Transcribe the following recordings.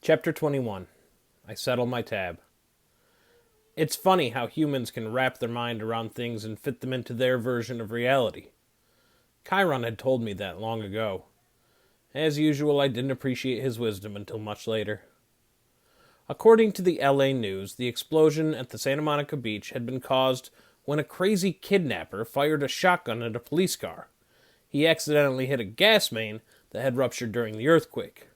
Chapter 21. I Settle My Tab. It's funny how humans can wrap their mind around things and fit them into their version of reality. Chiron had told me that long ago. As usual, I didn't appreciate his wisdom until much later. According to the LA News, the explosion at the Santa Monica beach had been caused when a crazy kidnapper fired a shotgun at a police car. He accidentally hit a gas main that had ruptured during the earthquake.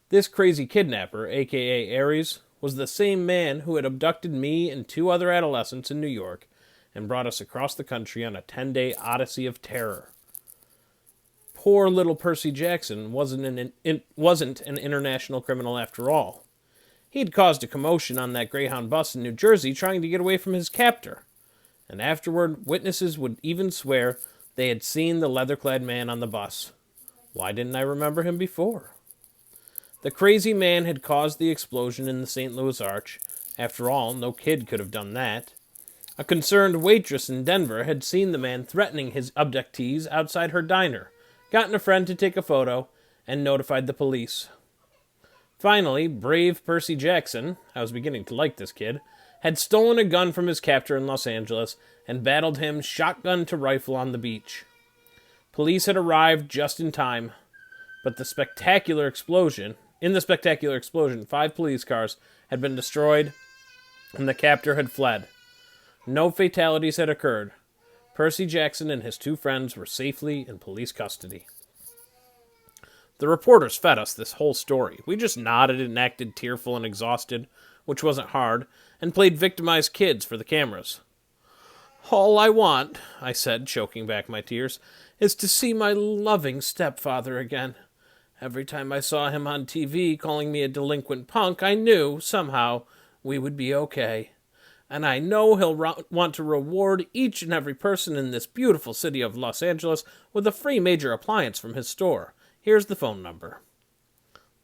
This crazy kidnapper, aka Ares, was the same man who had abducted me and two other adolescents in New York and brought us across the country on a 10-day odyssey of terror. Poor little Percy Jackson wasn't an international criminal after all. He'd caused a commotion on that Greyhound bus in New Jersey trying to get away from his captor. And afterward, witnesses would even swear they had seen the leather-clad man on the bus. Why didn't I remember him before? The crazy man had caused the explosion in the St. Louis Arch. After all, no kid could have done that. A concerned waitress in Denver had seen the man threatening his abductees outside her diner, gotten a friend to take a photo, and notified the police. Finally, brave Percy Jackson, I was beginning to like this kid, had stolen a gun from his captor in Los Angeles and battled him shotgun to rifle on the beach. Police had arrived just in time, but in the spectacular explosion, 5 police cars had been destroyed and the captor had fled. No fatalities had occurred. Percy Jackson and his 2 friends were safely in police custody. The reporters fed us this whole story. We just nodded and acted tearful and exhausted, which wasn't hard, and played victimized kids for the cameras. "All I want," I said, choking back my tears, "is to see my loving stepfather again. Every time I saw him on TV calling me a delinquent punk, I knew, somehow, we would be okay. And I know he'll want to reward each and every person in this beautiful city of Los Angeles with a free major appliance from his store. Here's the phone number."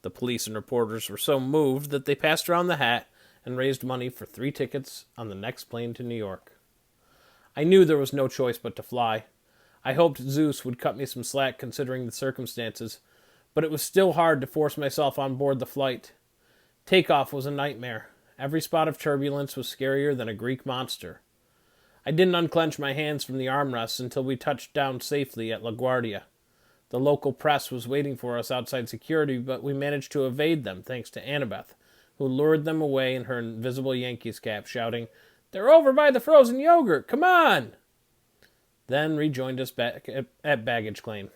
The police and reporters were so moved that they passed around the hat and raised money for 3 tickets on the next plane to New York. I knew there was no choice but to fly. I hoped Zeus would cut me some slack considering the circumstances, but it was still hard to force myself on board the flight. Takeoff was a nightmare. Every spot of turbulence was scarier than a Greek monster. I didn't unclench my hands from the armrests until we touched down safely at LaGuardia. The local press was waiting for us outside security, but we managed to evade them thanks to Annabeth, who lured them away in her invisible Yankees cap, shouting, "They're over by the frozen yogurt! Come on!" Then rejoined us back at baggage claim.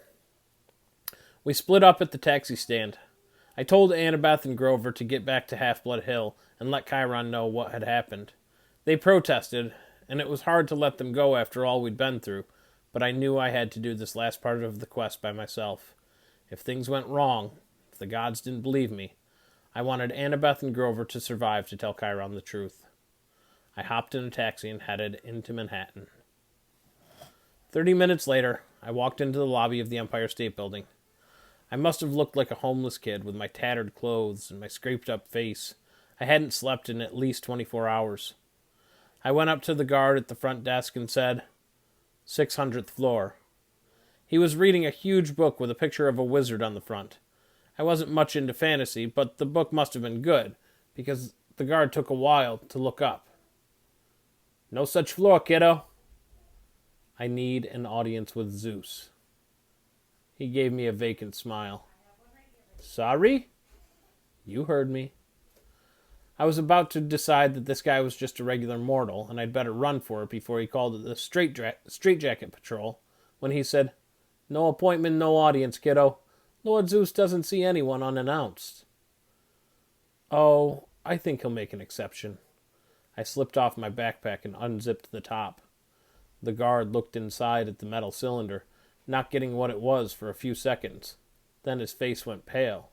We split up at the taxi stand. I told Annabeth and Grover to get back to Half-Blood Hill and let Chiron know what had happened. They protested, and it was hard to let them go after all we'd been through, but I knew I had to do this last part of the quest by myself. If things went wrong, if the gods didn't believe me, I wanted Annabeth and Grover to survive to tell Chiron the truth. I hopped in a taxi and headed into Manhattan. 30 minutes later, I walked into the lobby of the Empire State Building. I must have looked like a homeless kid with my tattered clothes and my scraped-up face. I hadn't slept in at least 24 hours. I went up to the guard at the front desk and said, 600th floor. He was reading a huge book with a picture of a wizard on the front. I wasn't much into fantasy, but the book must have been good, because the guard took a while to look up. "No such floor, kiddo." "I need an audience with Zeus." He gave me a vacant smile. "Sorry?" "You heard me." I was about to decide that this guy was just a regular mortal, and I'd better run for it before he called it the straitjacket patrol, when he said, "No appointment, no audience, kiddo. Lord Zeus doesn't see anyone unannounced." "Oh, I think he'll make an exception." I slipped off my backpack and unzipped the top. The guard looked inside at the metal cylinder, not getting what it was for a few seconds. Then his face went pale.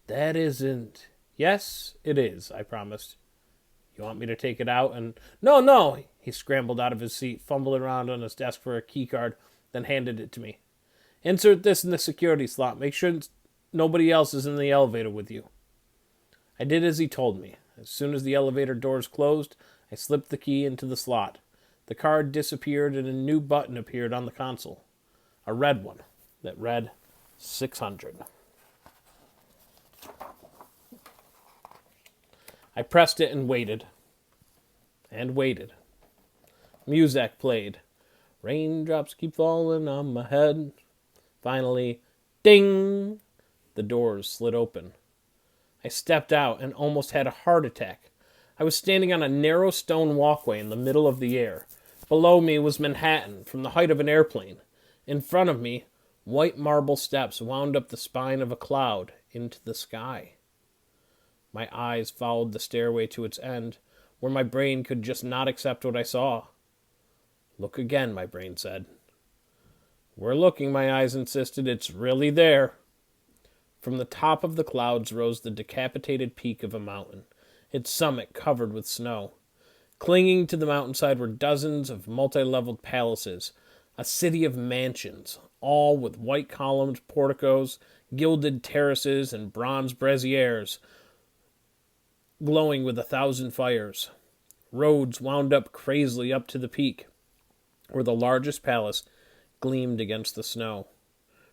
"That isn't..." "Yes, it is," I promised. "You want me to take it out and..." No! He scrambled out of his seat, fumbled around on his desk for a key card, then handed it to me. "Insert this in the security slot. Make sure nobody else is in the elevator with you." I did as he told me. As soon as the elevator doors closed, I slipped the key into the slot. The card disappeared and a new button appeared on the console. A red one that read 600. I pressed it and waited. And waited. Music played. Raindrops keep falling on my head. Finally, ding! The doors slid open. I stepped out and almost had a heart attack. I was standing on a narrow stone walkway in the middle of the air. Below me was Manhattan from the height of an airplane. In front of me, white marble steps wound up the spine of a cloud into the sky. My eyes followed the stairway to its end, where my brain could just not accept what I saw. Look again, my brain said. We're looking, my eyes insisted. It's really there. From the top of the clouds rose the decapitated peak of a mountain, its summit covered with snow. Clinging to the mountainside were dozens of multi-leveled palaces, a city of mansions, all with white columned porticos, gilded terraces, and bronze braziers glowing with 1,000 fires. Roads wound up crazily up to the peak, where the largest palace gleamed against the snow.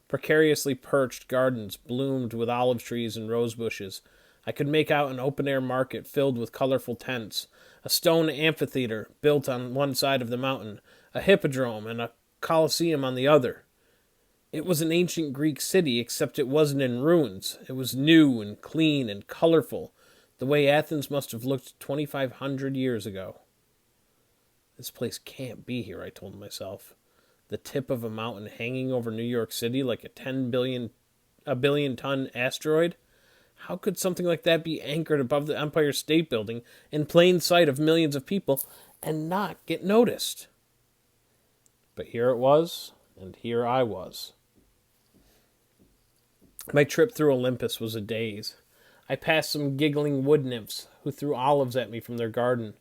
Precariously perched gardens bloomed with olive trees and rose bushes. I could make out an open-air market filled with colorful tents, a stone amphitheater built on one side of the mountain, a hippodrome, and a coliseum on the other. It was an ancient Greek city, except it wasn't in ruins. It was new and clean and colorful, the way Athens must have looked 2,500 years ago. This place can't be here, I told myself. The tip of a mountain hanging over New York City like a billion-ton asteroid? How could something like that be anchored above the Empire State Building in plain sight of millions of people and not get noticed? But here it was, and here I was. My trip through Olympus was a daze. I passed some giggling wood nymphs who threw olives at me from their garden.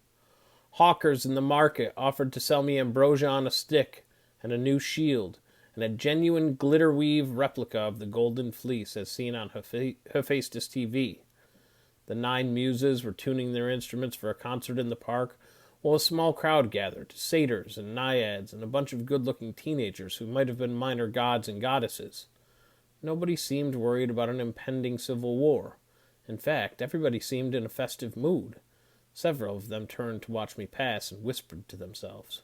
Hawkers in the market offered to sell me ambrosia on a stick and a new shield and a genuine glitter-weave replica of the Golden Fleece as seen on Hephaestus TV. The 9 muses were tuning their instruments for a concert in the park, while a small crowd gathered, satyrs and naiads and a bunch of good-looking teenagers who might have been minor gods and goddesses. Nobody seemed worried about an impending civil war. In fact, everybody seemed in a festive mood. Several of them turned to watch me pass and whispered to themselves.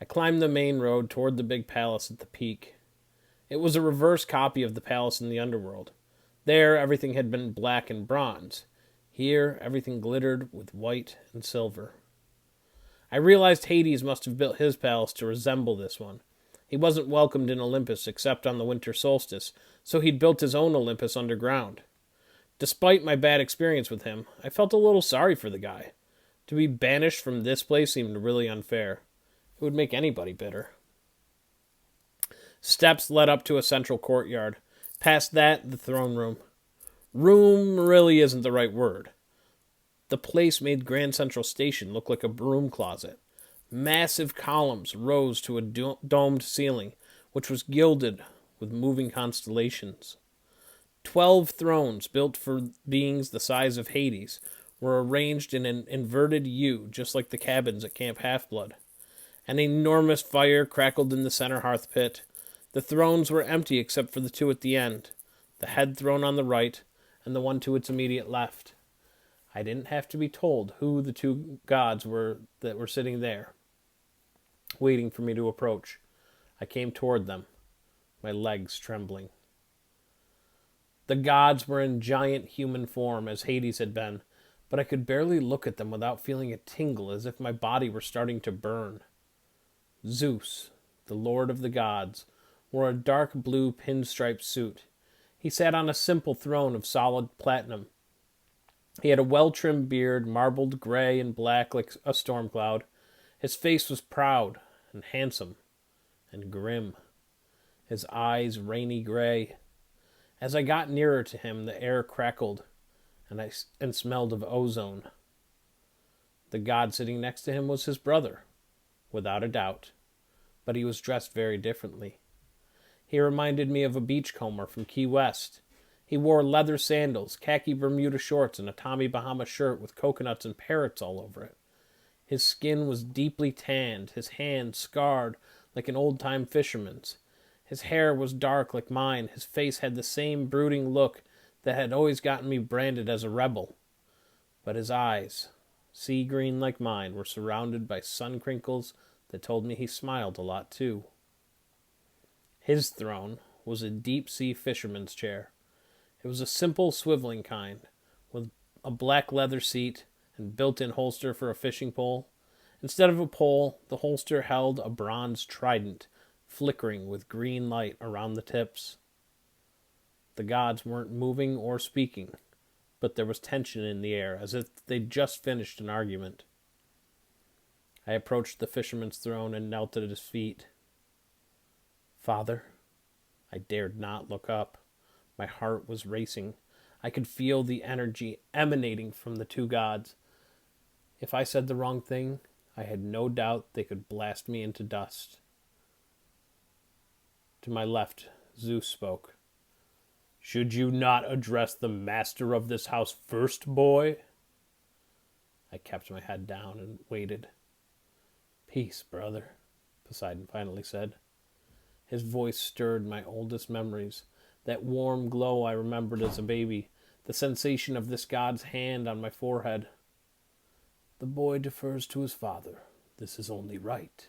I climbed the main road toward the big palace at the peak. It was a reverse copy of the palace in the underworld. There, everything had been black and bronze. Here, everything glittered with white and silver. I realized Hades must have built his palace to resemble this one. He wasn't welcomed in Olympus except on the winter solstice, so he'd built his own Olympus underground. Despite my bad experience with him, I felt a little sorry for the guy. To be banished from this place seemed really unfair. It would make anybody bitter. Steps led up to a central courtyard. Past that, the throne room. Room really isn't the right word. The place made Grand Central Station look like a broom closet. Massive columns rose to a domed ceiling, which was gilded with moving constellations. 12 thrones, built for beings the size of Hades, were arranged in an inverted U, just like the cabins at Camp Half-Blood. An enormous fire crackled in the center hearth pit. The thrones were empty except for the 2 at the end, the head throne on the right and the one to its immediate left. I didn't have to be told who the 2 gods were that were sitting there, waiting for me to approach. I came toward them, my legs trembling. The gods were in giant human form, as Hades had been, but I could barely look at them without feeling a tingle as if my body were starting to burn. Zeus, the lord of the gods, wore a dark blue pinstripe suit. He sat on a simple throne of solid platinum. He had a well-trimmed beard, marbled gray and black like a storm cloud. His face was proud and handsome and grim, his eyes rainy gray. As I got nearer to him, the air crackled and smelled of ozone. The god sitting next to him was his brother, without a doubt, but he was dressed very differently. He reminded me of a beachcomber from Key West. He wore leather sandals, khaki Bermuda shorts, and a Tommy Bahama shirt with coconuts and parrots all over it. His skin was deeply tanned, his hands scarred like an old-time fisherman's. His hair was dark like mine, his face had the same brooding look that had always gotten me branded as a rebel. But his eyes, sea green like mine, were surrounded by sun crinkles that told me he smiled a lot too. His throne was a deep-sea fisherman's chair. It was a simple swiveling kind, with a black leather seat and built-in holster for a fishing pole. Instead of a pole, the holster held a bronze trident, flickering with green light around the tips. The gods weren't moving or speaking, but there was tension in the air, as if they'd just finished an argument. I approached the fisherman's throne and knelt at his feet. Father, I dared not look up. My heart was racing. I could feel the energy emanating from the two gods. If I said the wrong thing, I had no doubt they could blast me into dust. To my left, Zeus spoke. Should you not address the master of this house first, boy? I kept my head down and waited. Peace, brother, Poseidon finally said. His voice stirred my oldest memories, that warm glow I remembered as a baby, the sensation of this god's hand on my forehead. The boy defers to his father. This is only right.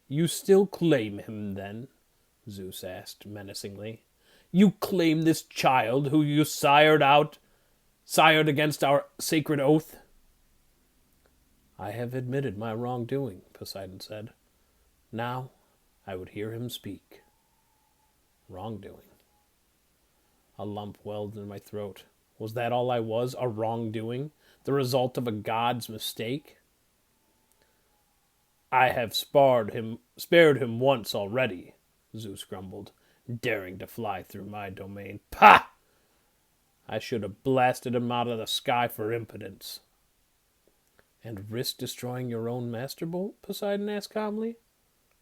You still claim him, then? Zeus asked menacingly. You claim this child who you sired against our sacred oath? I have admitted my wrongdoing, Poseidon said. Now I would hear him speak. Wrongdoing. A lump welled in my throat. Was that all I was, a wrongdoing? The result of a god's mistake? I have spared him once already, Zeus grumbled, daring to fly through my domain. Pah! I should have blasted him out of the sky for impotence. And risk destroying your own master bolt? Poseidon asked calmly.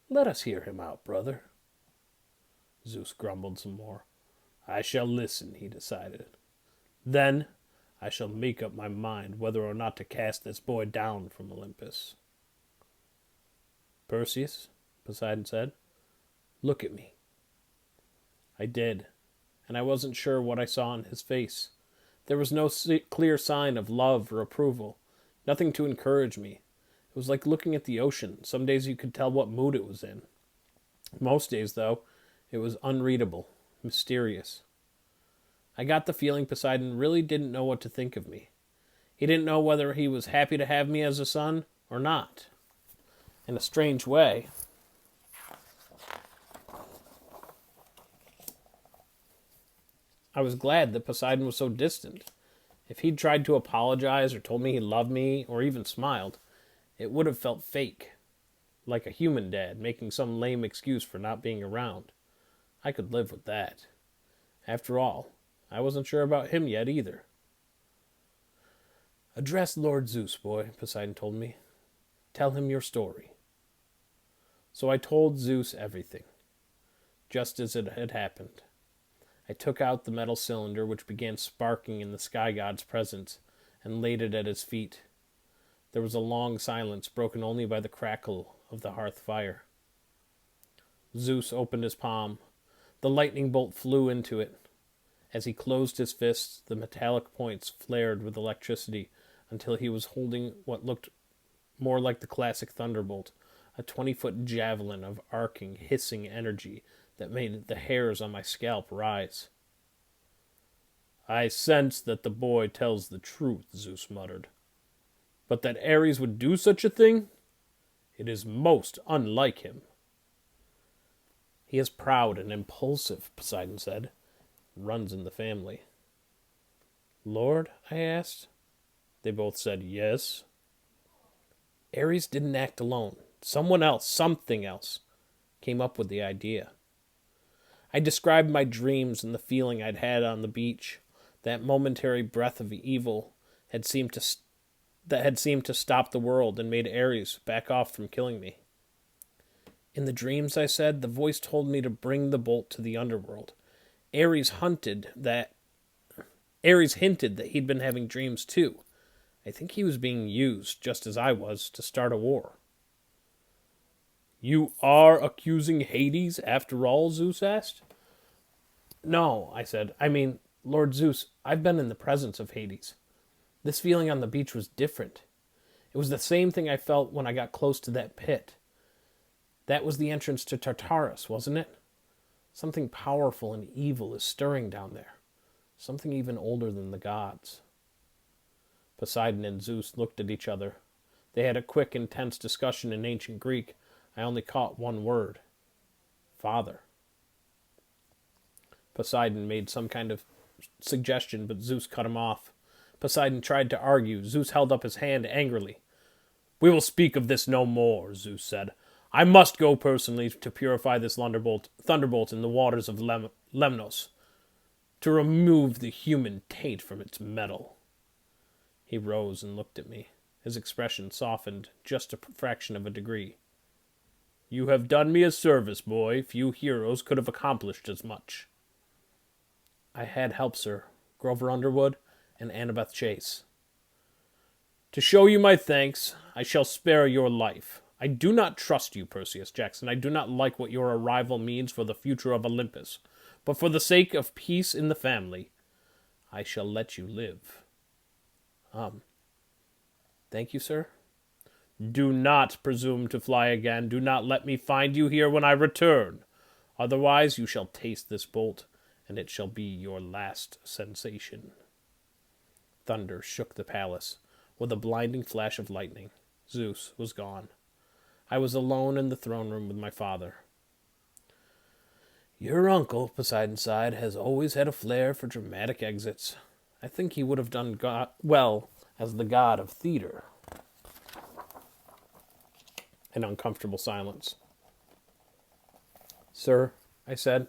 Let us hear him out, brother. Zeus grumbled some more. I shall listen, he decided. Then I shall make up my mind whether or not to cast this boy down from Olympus. Perseus, Poseidon said, look at me. I did, and I wasn't sure what I saw in his face. There was no clear sign of love or approval, nothing to encourage me. It was like looking at the ocean. Some days you could tell what mood it was in. Most days, though, it was unreadable, mysterious. I got the feeling Poseidon really didn't know what to think of me. He didn't know whether he was happy to have me as a son or not. In a strange way, I was glad that Poseidon was so distant. If he'd tried to apologize or told me he loved me or even smiled, it would have felt fake, like a human dad making some lame excuse for not being around. I could live with that. After all, I wasn't sure about him yet either. Address Lord Zeus, boy, Poseidon told me. Tell him your story. So I told Zeus everything, just as it had happened. I took out the metal cylinder, which began sparking in the sky god's presence, and laid it at his feet. There was a long silence, broken only by the crackle of the hearth fire. Zeus opened his palm. The lightning bolt flew into it. As he closed his fists, the metallic points flared with electricity until he was holding what looked more like the classic thunderbolt, a 20-foot javelin of arcing, hissing energy that made the hairs on my scalp rise. I sense that the boy tells the truth, Zeus muttered. But that Ares would do such a thing? It is most unlike him. He is proud and impulsive, Poseidon said. Runs in the family. Lord? I asked. They both said yes. Ares didn't act alone. Someone else, something else, came up with the idea. I described my dreams and the feeling I'd had on the beach. That momentary breath of evil had seemed to stop the world and made Ares back off from killing me. In the dreams, I said, the voice told me to bring the bolt to the underworld. Ares hinted that he'd been having dreams too. I think he was being used, just as I was, to start a war. You are accusing Hades after all? Zeus asked. No, I said. I mean, Lord Zeus, I've been in the presence of Hades. This feeling on the beach was different. It was the same thing I felt when I got close to that pit. That was the entrance to Tartarus, wasn't it? Something powerful and evil is stirring down there. Something even older than the gods. Poseidon and Zeus looked at each other. They had a quick, intense discussion in ancient Greek. I only caught one word. Father. Poseidon made some kind of suggestion, but Zeus cut him off. Poseidon tried to argue. Zeus held up his hand angrily. We will speak of this no more, Zeus said. I must go personally to purify this thunderbolt in the waters of Lemnos, to remove the human taint from its metal. He rose and looked at me. His expression softened just a fraction of a degree. You have done me a service, boy. Few heroes could have accomplished as much. I had help, sir. Grover Underwood and Annabeth Chase. To show you my thanks, I shall spare your life. I do not trust you, Perseus Jackson. I do not like what your arrival means for the future of Olympus. But for the sake of peace in the family, I shall let you live. Thank you, sir. Do not presume to fly again. Do not let me find you here when I return. Otherwise you shall taste this bolt, and it shall be your last sensation. Thunder shook the palace. With a blinding flash of lightning, Zeus was gone. I was alone in the throne room with my father. Your uncle, Poseidon sighed, has always had a flair for dramatic exits. I think he would have done well as the god of theater. An uncomfortable silence. Sir, I said.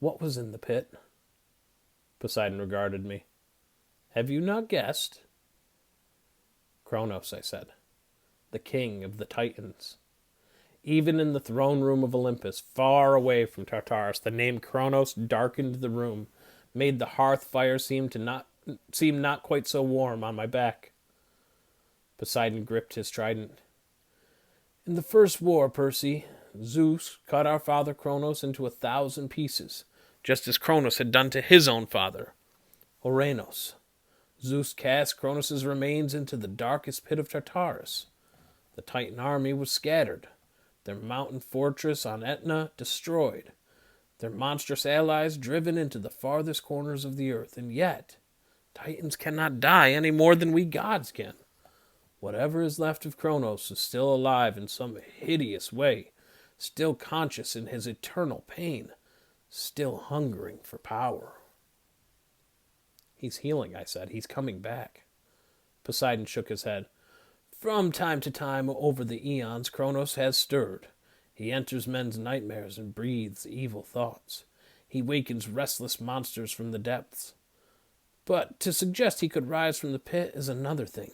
What was in the pit? Poseidon regarded me. Have you not guessed? Kronos, I said. The king of the Titans. Even in the throne room of Olympus, far away from Tartarus, the name Kronos darkened the room, made the hearth fire seem not quite so warm on my back. Poseidon gripped his trident. In the first war, Percy, Zeus cut our father Kronos into 1,000 pieces, just as Kronos had done to his own father, Ouranos. Zeus cast Kronos' remains into the darkest pit of Tartarus. The Titan army was scattered, their mountain fortress on Etna destroyed, their monstrous allies driven into the farthest corners of the earth, and yet Titans cannot die any more than we gods can. Whatever is left of Kronos is still alive in some hideous way, still conscious in his eternal pain, still hungering for power. He's healing, I said. He's coming back. Poseidon shook his head. From time to time over the eons, Kronos has stirred. He enters men's nightmares and breathes evil thoughts. He wakens restless monsters from the depths. But to suggest he could rise from the pit is another thing.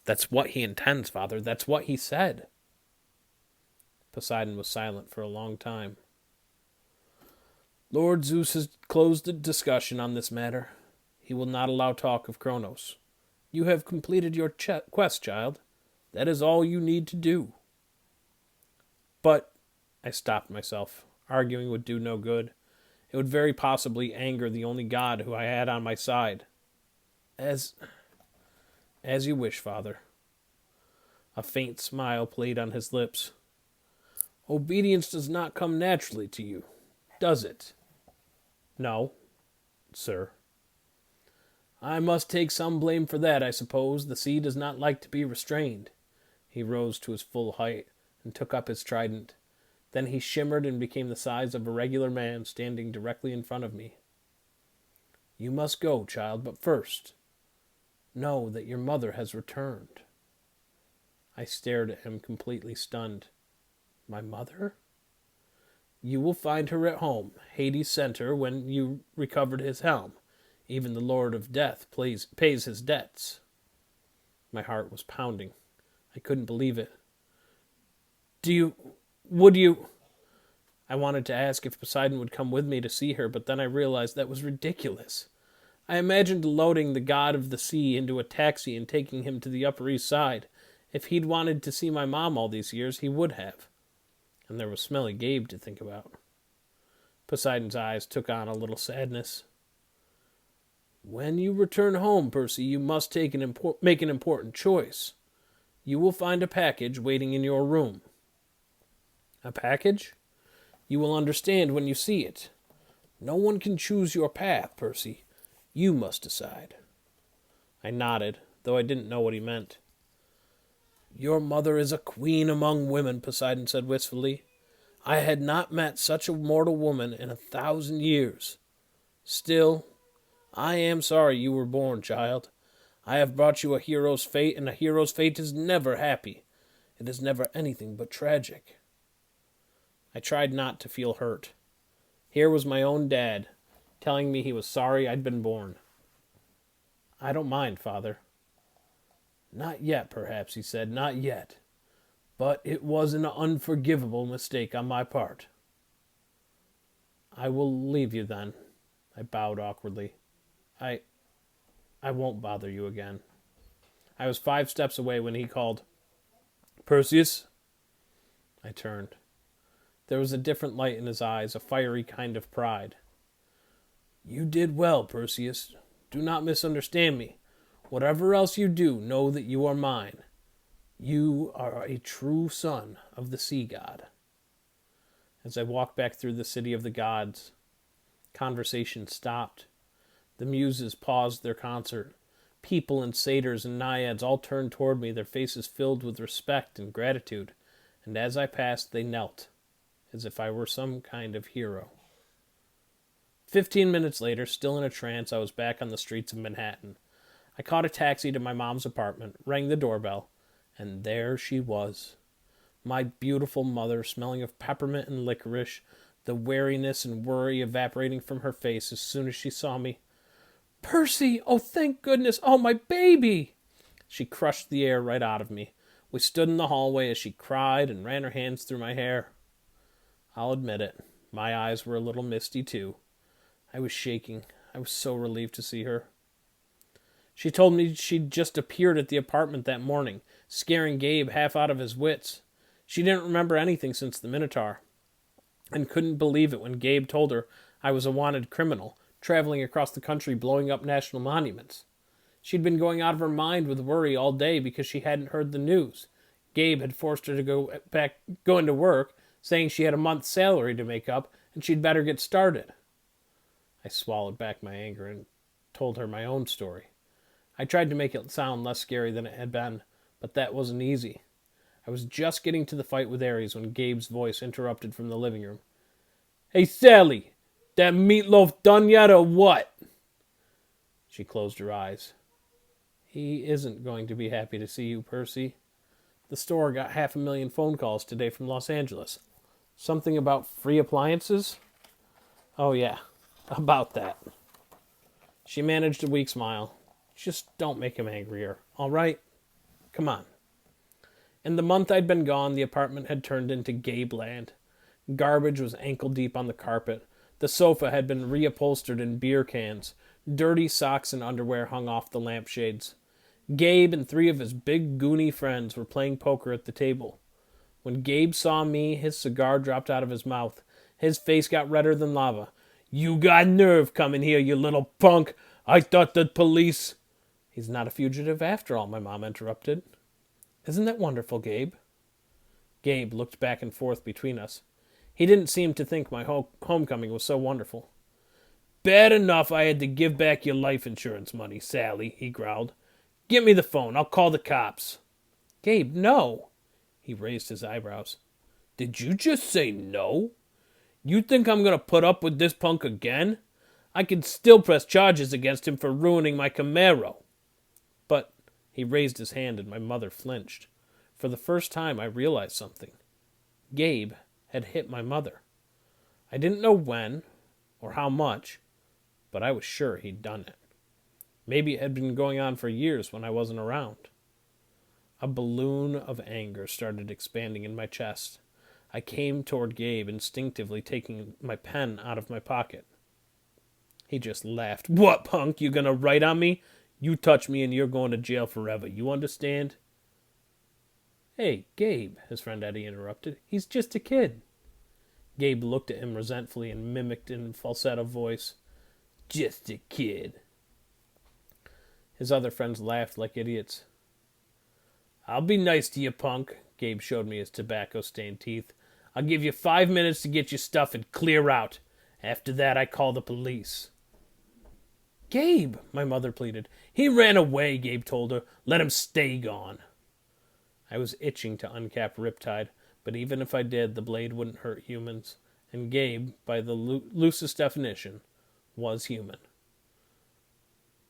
That's what he intends, Father. That's what he said. Poseidon was silent for a long time. Lord Zeus has closed the discussion on this matter. He will not allow talk of Kronos. You have completed your quest, child. That is all you need to do. But, I stopped myself. Arguing would do no good. It would very possibly anger the only god who I had on my side. As you wish, Father. A faint smile played on his lips. Obedience does not come naturally to you, does it? No, sir. I must take some blame for that, I suppose. The sea does not like to be restrained. He rose to his full height and took up his trident. Then he shimmered and became the size of a regular man standing directly in front of me. You must go, child, but first, know that your mother has returned. I stared at him, completely stunned. My mother? You will find her at home. Hades sent her when you recovered his helm. Even the Lord of Death pays his debts. My heart was pounding. I couldn't believe it. Would you... I wanted to ask if Poseidon would come with me to see her, but then I realized that was ridiculous. I imagined loading the god of the sea into a taxi and taking him to the Upper East Side. If he'd wanted to see my mom all these years, he would have. And there was Smelly Gabe to think about. Poseidon's eyes took on a little sadness. When you return home, Percy, you must make an important choice. You will find a package waiting in your room. A package? You will understand when you see it. No one can choose your path, Percy. You must decide. I nodded, though I didn't know what he meant. Your mother is a queen among women, Poseidon said wistfully. I had not met such a mortal woman in 1,000 years. Still, I am sorry you were born, child. I have brought you a hero's fate, and a hero's fate is never happy. It is never anything but tragic. I tried not to feel hurt. Here was my own dad, telling me he was sorry I'd been born. I don't mind, Father. Not yet, perhaps, he said, not yet. But it was an unforgivable mistake on my part. I will leave you then. I bowed awkwardly. I won't bother you again. I was 5 steps away when he called, Perseus? I turned. There was a different light in his eyes, a fiery kind of pride. You did well, Perseus. Do not misunderstand me. Whatever else you do, know that you are mine. You are a true son of the sea god. As I walked back through the city of the gods, conversation stopped. The muses paused their concert. People and satyrs and naiads all turned toward me, their faces filled with respect and gratitude, and as I passed, they knelt, as if I were some kind of hero. 15 minutes later, still in a trance, I was back on the streets of Manhattan. I caught a taxi to my mom's apartment, rang the doorbell, and there she was. My beautiful mother, smelling of peppermint and licorice, the weariness and worry evaporating from her face as soon as she saw me. Percy! Oh, thank goodness! Oh, my baby! She crushed the air right out of me. We stood in the hallway as she cried and ran her hands through my hair. I'll admit it, my eyes were a little misty too. I was shaking. I was so relieved to see her. She told me she'd just appeared at the apartment that morning, scaring Gabe half out of his wits. She didn't remember anything since the Minotaur, and couldn't believe it when Gabe told her I was a wanted criminal, traveling across the country blowing up national monuments. She'd been going out of her mind with worry all day because she hadn't heard the news. Gabe had forced her to go into work, saying she had a month's salary to make up, and she'd better get started. I swallowed back my anger and told her my own story. I tried to make it sound less scary than it had been, but that wasn't easy. I was just getting to the fight with Ares when Gabe's voice interrupted from the living room. Hey, Sally, that meatloaf done yet or what? She closed her eyes. He isn't going to be happy to see you, Percy. The store got 500,000 phone calls today from Los Angeles. Something about free appliances? Oh, yeah, about that. She managed a weak smile. Just don't make him angrier, all right? Come on. In the month I'd been gone, the apartment had turned into Gabe land. Garbage was ankle-deep on the carpet. The sofa had been reupholstered in beer cans. Dirty socks and underwear hung off the lampshades. Gabe and 3 of his big, goony friends were playing poker at the table. When Gabe saw me, his cigar dropped out of his mouth. His face got redder than lava. You got nerve coming here, you little punk. I thought the police... He's not a fugitive after all, my mom interrupted. Isn't that wonderful, Gabe? Gabe looked back and forth between us. He didn't seem to think my homecoming was so wonderful. Bad enough I had to give back your life insurance money, Sally, he growled. Get me the phone. I'll call the cops. Gabe, no. He raised his eyebrows. Did you just say no? You think I'm going to put up with this punk again? I can still press charges against him for ruining my Camaro. But he raised his hand and my mother flinched. For the first time I realized something. Gabe had hit my mother. I didn't know when or how much, but I was sure he'd done it. Maybe it had been going on for years when I wasn't around. A balloon of anger started expanding in my chest. I came toward Gabe, instinctively taking my pen out of my pocket. He just laughed. What, punk? You gonna write on me? You touch me and you're going to jail forever. You understand? Hey, Gabe, his friend Eddie interrupted. He's just a kid. Gabe looked at him resentfully and mimicked in falsetto voice. Just a kid. His other friends laughed like idiots. I'll be nice to you, punk. Gabe showed me his tobacco-stained teeth. I'll give you 5 minutes to get your stuff and clear out. After that, I call the police. Gabe, my mother pleaded. He ran away, Gabe told her. Let him stay gone. I was itching to uncap Riptide, but even if I did, the blade wouldn't hurt humans. And Gabe, by the loosest definition, was human.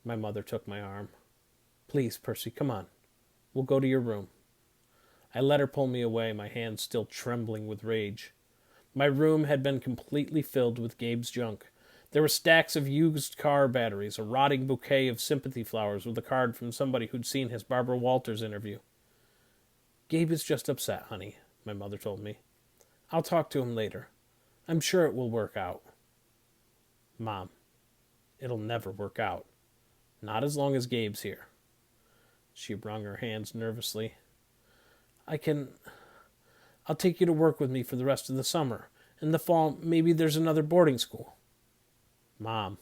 My mother took my arm. Please, Percy, come on. We'll go to your room. I let her pull me away, my hands still trembling with rage. My room had been completely filled with Gabe's junk. There were stacks of used car batteries, a rotting bouquet of sympathy flowers with a card from somebody who'd seen his Barbara Walters interview. Gabe is just upset, honey, my mother told me. I'll talk to him later. I'm sure it will work out. Mom, it'll never work out. Not as long as Gabe's here. She wrung her hands nervously. I'll take you to work with me for the rest of the summer. In the fall, maybe there's another boarding school. Mom,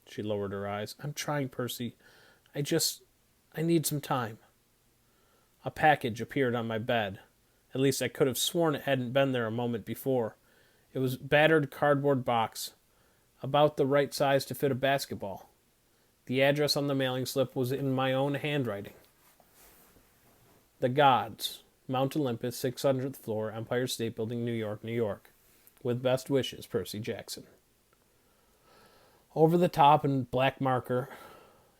she lowered her eyes. I'm trying, Percy. I need some time. A package appeared on my bed. At least I could have sworn it hadn't been there a moment before. It was a battered cardboard box, about the right size to fit a basketball. The address on the mailing slip was in my own handwriting. The Gods, Mount Olympus, 600th floor, Empire State Building, New York, New York. With best wishes, Percy Jackson. Over the top in black marker,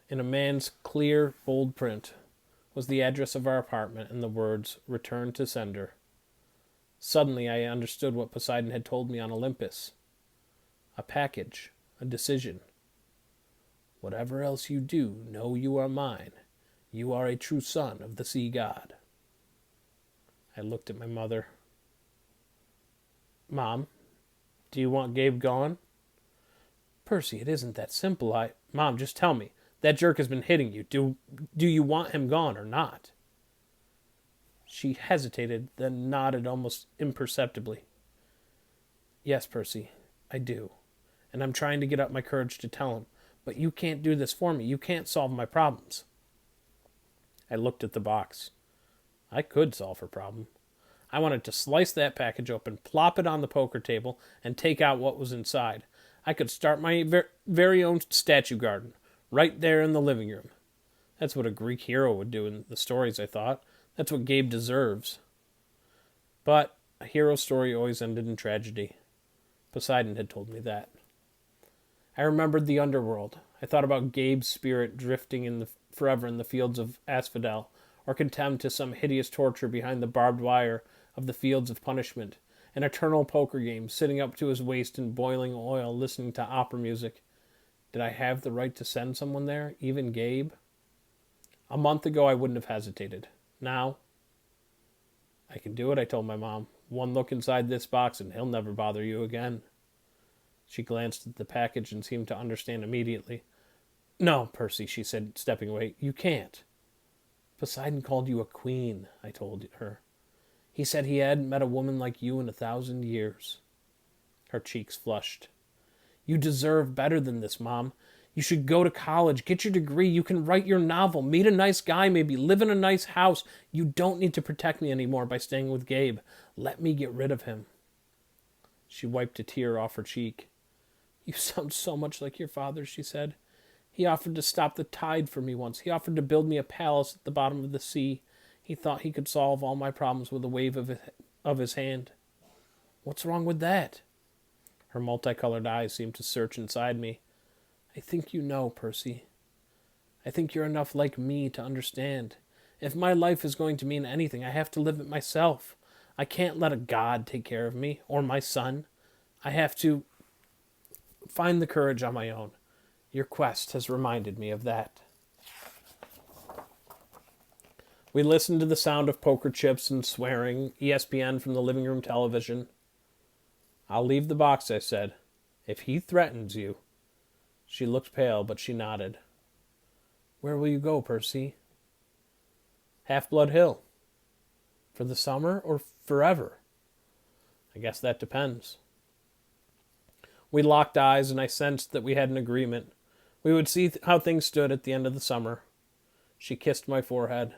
in a man's clear, bold print, was the address of our apartment and the words, Return to Sender. Suddenly I understood what Poseidon had told me on Olympus. A package, a decision. Whatever else you do, know you are mine. You are a true son of the sea god. I looked at my mother. Mom, do you want Gabe gone? Percy, it isn't that simple. Mom, just tell me. That jerk has been hitting you. Do you want him gone or not? She hesitated, then nodded almost imperceptibly. Yes, Percy, I do. And I'm trying to get up my courage to tell him. But you can't do this for me. You can't solve my problems. I looked at the box. I could solve her problem. I wanted to slice that package open, plop it on the poker table, and take out what was inside. I could start my very own statue garden, right there in the living room. That's what a Greek hero would do in the stories, I thought. That's what Gabe deserves. But a hero story always ended in tragedy. Poseidon had told me that. I remembered the underworld. I thought about Gabe's spirit drifting forever in the fields of asphodel, or condemned to some hideous torture behind the barbed wire of the fields of punishment, an eternal poker game, sitting up to his waist in boiling oil, listening to opera music. Did I have the right to send someone there, even Gabe? A month ago I wouldn't have hesitated. Now, I can do it, I told my mom. One look inside this box and he'll never bother you again. She glanced at the package and seemed to understand immediately. No, Percy, she said, stepping away. You can't. Poseidon called you a queen, I told her. He said he hadn't met a woman like you in 1,000 years. Her cheeks flushed. You deserve better than this, Mom. You should go to college, get your degree, you can write your novel, meet a nice guy maybe, live in a nice house. You don't need to protect me anymore by staying with Gabe. Let me get rid of him. She wiped a tear off her cheek. You sound so much like your father, she said. He offered to stop the tide for me once. He offered to build me a palace at the bottom of the sea. He thought he could solve all my problems with a wave of his hand. What's wrong with that? Her multicolored eyes seemed to search inside me. I think you know, Percy. I think you're enough like me to understand. If my life is going to mean anything, I have to live it myself. I can't let a god take care of me, or my son. I have to find the courage on my own. Your quest has reminded me of that. We listened to the sound of poker chips and swearing, ESPN from the living room television. I'll leave the box, I said. If he threatens you. She looked pale, but she nodded. Where will you go, Percy? Half-Blood Hill. For the summer or forever? I guess that depends. We locked eyes, and I sensed that we had an agreement. We would see how things stood at the end of the summer. She kissed my forehead.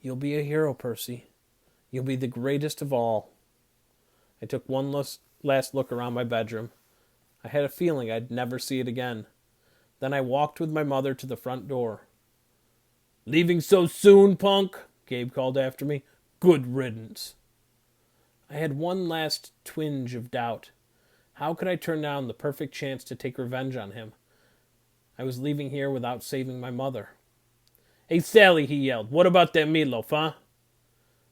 You'll be a hero, Percy. You'll be the greatest of all. I took one last look around my bedroom. I had a feeling I'd never see it again. Then I walked with my mother to the front door. Leaving so soon, punk? Gabe called after me. Good riddance. I had one last twinge of doubt. How could I turn down the perfect chance to take revenge on him? I was leaving here without saving my mother. Hey, Sally, he yelled. What about that meatloaf, huh?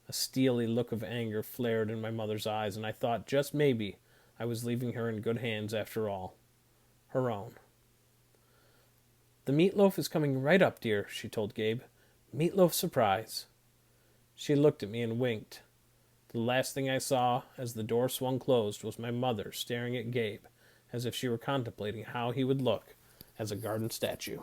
A steely look of anger flared in my mother's eyes, and I thought just maybe I was leaving her in good hands after all. Her own. The meatloaf is coming right up, dear, she told Gabe. Meatloaf surprise. She looked at me and winked. The last thing I saw as the door swung closed was my mother staring at Gabe as if she were contemplating how he would look as a garden statue.